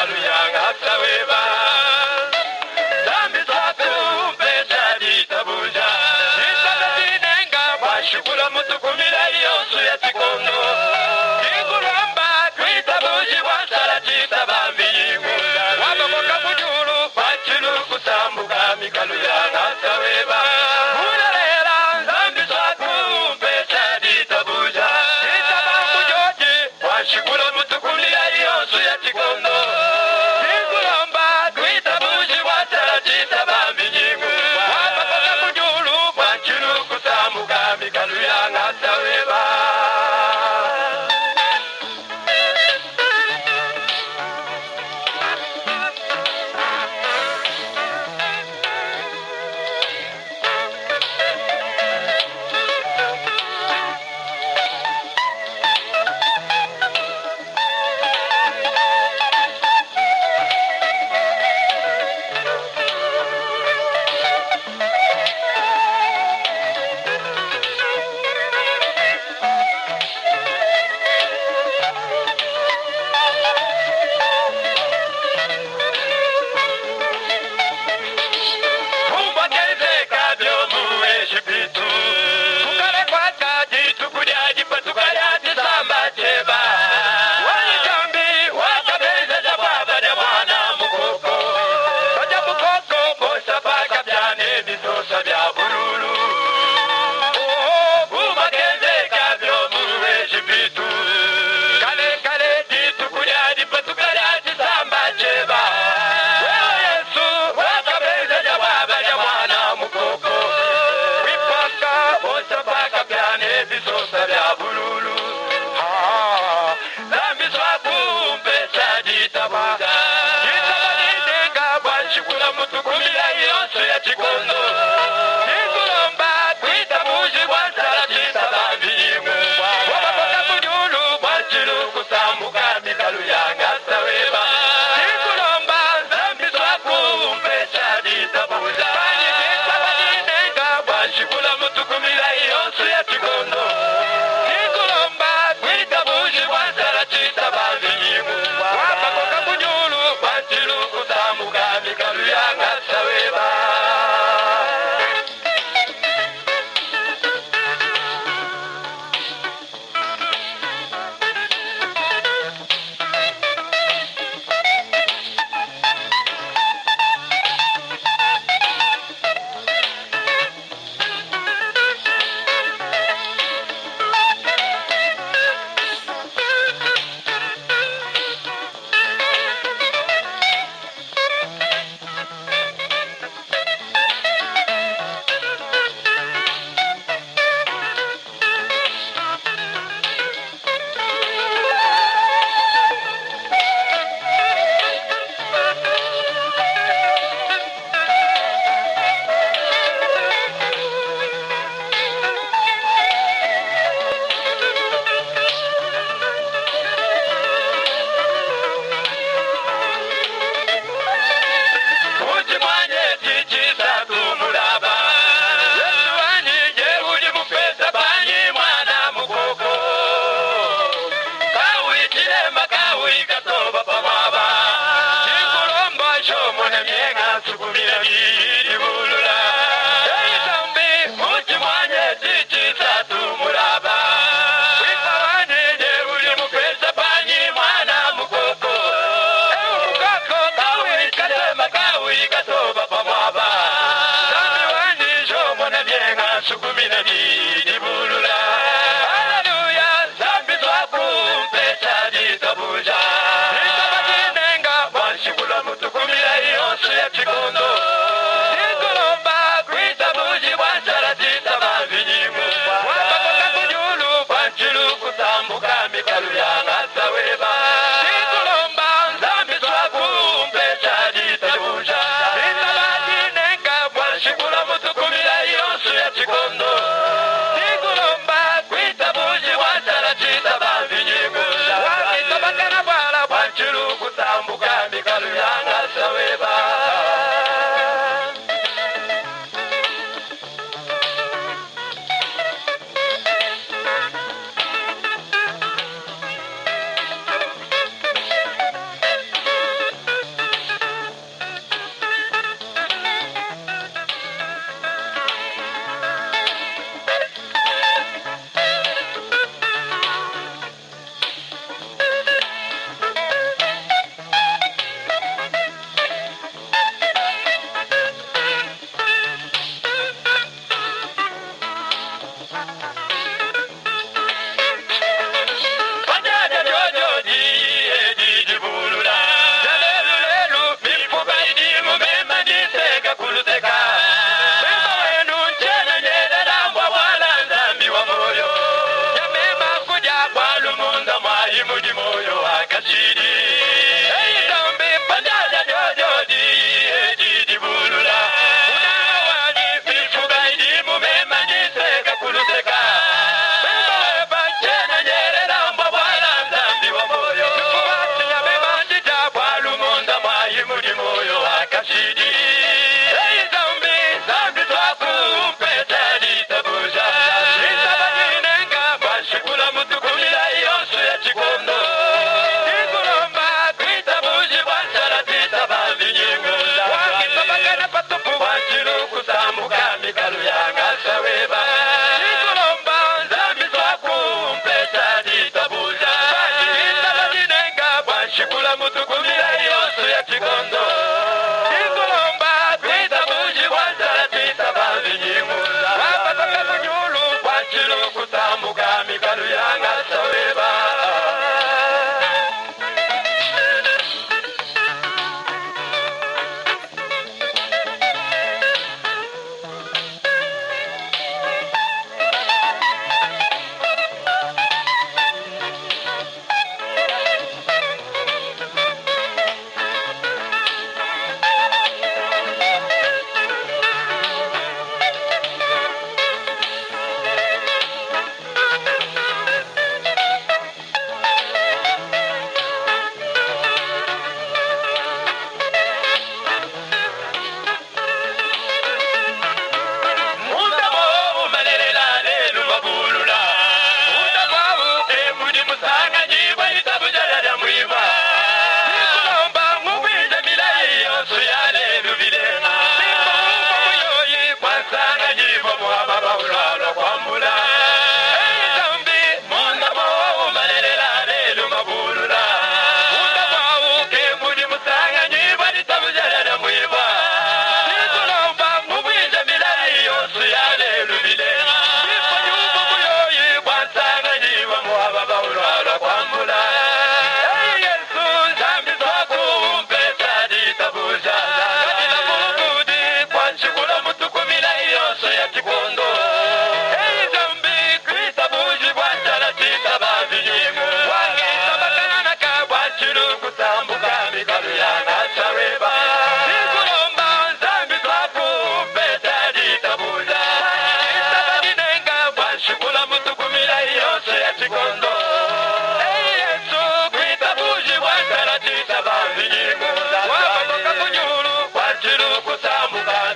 kaluyanga saweba zambi twakumbe chali tabuja isana dinenga bashukula mutukumira yonsu ya tikondo ingulamba twitabuji wasala chitabambi yingula wabamoka mujulu bachilu kutambuka mikaluyanga saweba ulalera zambi twakumbe chali tabuja itabamu joji bashukula mutukumira yonsu ya tikondo ingulamba twitabuji wasala chitabambi yingula wabamoka mujulu bachilu kutambuka mikaluyanga saweba Chikondo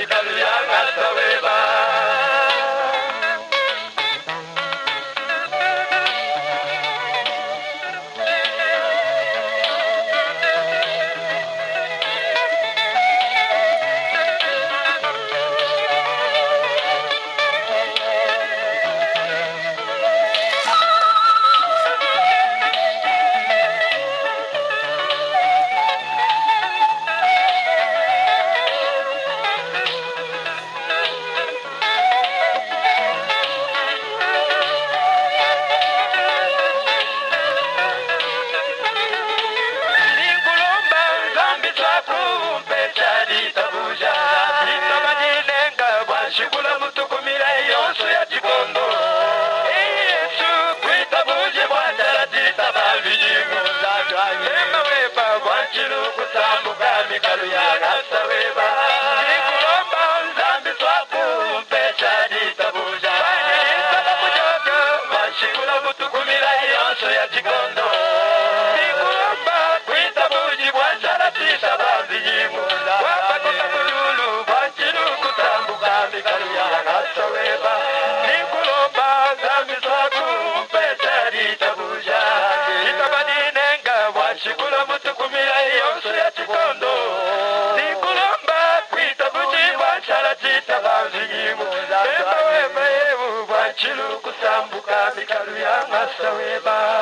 mikalu ya ngasaweba. Shikula mutukumira yonso ya chikondo Yesu kwitabuje bwandara titabavijimu Ema weba wanchilu kutambuka mikalu ya gasa weba Nikulomba nzambi swaku mpecha ditabuja Nisana mujojo Washikula mutukumira yonso ya chikondo Nikulomba kwitabuje bwandara titabavijimu Wapakota kujulu wanchilu kutambuka mikalu ya gasa weba Nikulomba nzambi swaku mpecha ditabuja Itabadinenga washikula mutukumira yonso ya chikondo Nikulomba kwitabuji wachala chitabanzigimu Eba weba yebu wachilu kutambuka mikalu ya ngasa weba